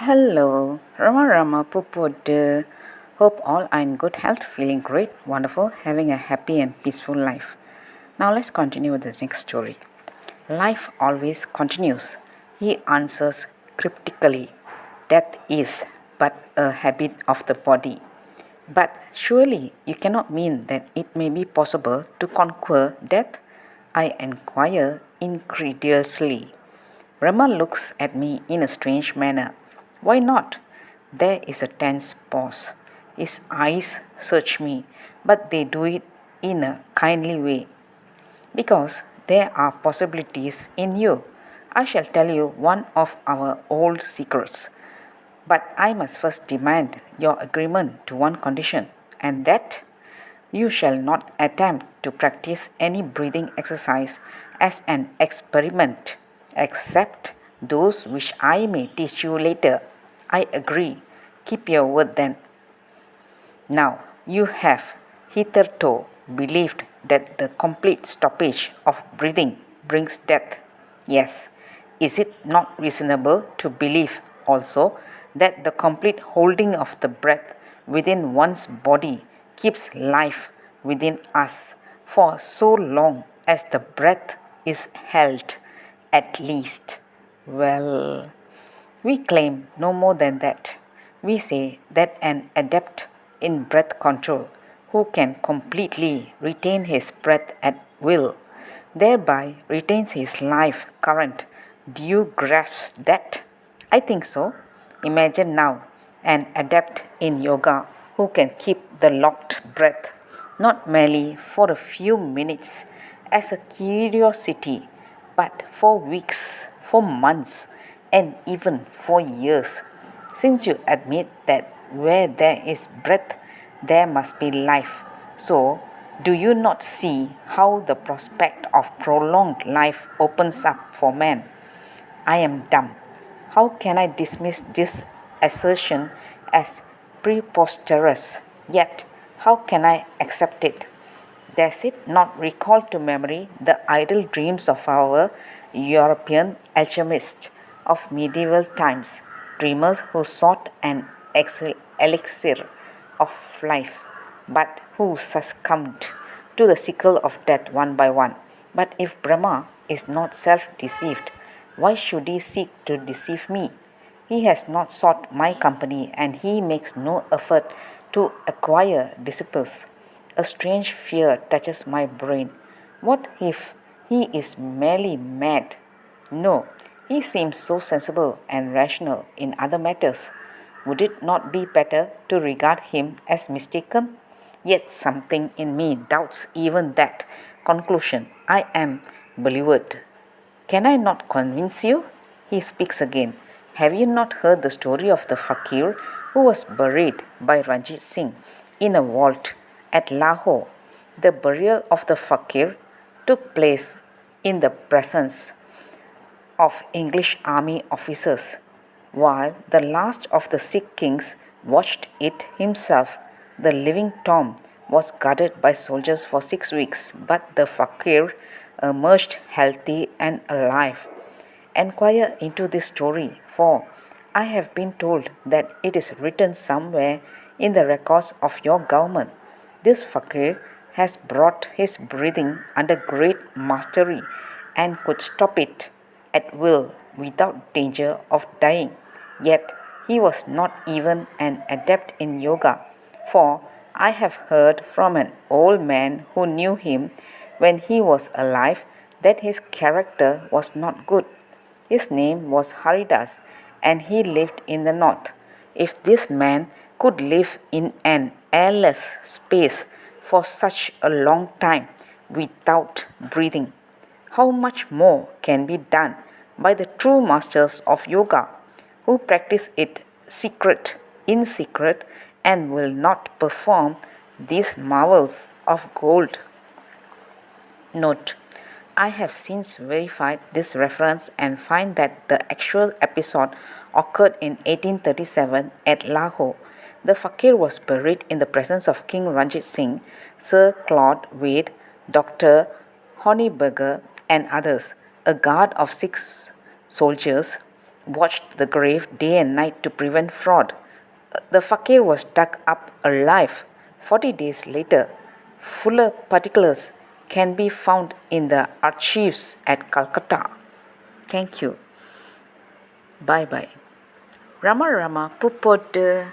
Hello, Rama Rama Pupudu. Hope all are in good health, feeling great, wonderful, having a happy and peaceful life. Now let's continue with this next story. Life always continues. He answers cryptically. Death is but a habit of the body. But surely you cannot mean that it may be possible to conquer death? I inquire incredulously. Rama looks at me in a strange manner. Why not? There is a tense pause. His eyes search me, but they do it in a kindly way. Because there are possibilities in you. I shall tell you one of our old secrets. But I must first demand your agreement to one condition, and that you shall not attempt to practice any breathing exercise as an experiment, except those which I may teach you later. I agree. Keep your word then. Now, you have hitherto believed that the complete stoppage of breathing brings death. Yes. Is it not reasonable to believe also that the complete holding of the breath within one's body keeps life within us for so long as the breath is held, at least? Well, we claim no more than that. We say that an adept in breath control who can completely retain his breath at will, thereby retains his life current. Do you grasp that? I think so. Imagine now an adept in yoga who can keep the locked breath not merely for a few minutes as a curiosity, but for weeks, for months, and even for years. Since you admit that where there is breath, there must be life. So, do you not see how the prospect of prolonged life opens up for man? I am dumb. How can I dismiss this assertion as preposterous? Yet, how can I accept it? Does it not recall to memory the idle dreams of our European alchemists of medieval times, dreamers who sought an elixir of life, but who succumbed to the sickle of death one by one? But if Brahma is not self-deceived, why should he seek to deceive me? He has not sought my company, and he makes no effort to acquire disciples. A strange fear touches my brain. What if he is merely mad? No, he seems so sensible and rational in other matters. Would it not be better to regard him as mistaken? Yet something in me doubts even that conclusion. I am bewildered. Can I not convince you? He speaks again. Have you not heard the story of the fakir who was buried by Ranjit Singh in a vault at Lahore? The burial of the fakir took place in the presence of English army officers, while the last of the Sikh kings watched it himself. The living tomb was guarded by soldiers for 6 weeks, but the fakir emerged healthy and alive. Enquire into this story, for I have been told that it is written somewhere in the records of your government. This fakir has brought his breathing under great mastery and could stop it at will without danger of dying. Yet he was not even an adept in yoga, for I have heard from an old man who knew him when he was alive that his character was not good. His name was Haridas, and he lived in the north. If this man could live in an airless space for such a long time without breathing, how much more can be done by the true masters of yoga who practice it in secret and will not perform these marvels of gold? Note: I have since verified this reference and find that the actual episode occurred in 1837 at Lahore. The fakir was buried in the presence of King Ranjit Singh, Sir Claude Wade, Dr. Honeyberger, and others. A guard of 6 soldiers watched the grave day and night to prevent fraud. The fakir was dug up alive. 40 days later, fuller particulars can be found in the archives at Calcutta. Thank you. Bye bye. Rama Rama Pupodu.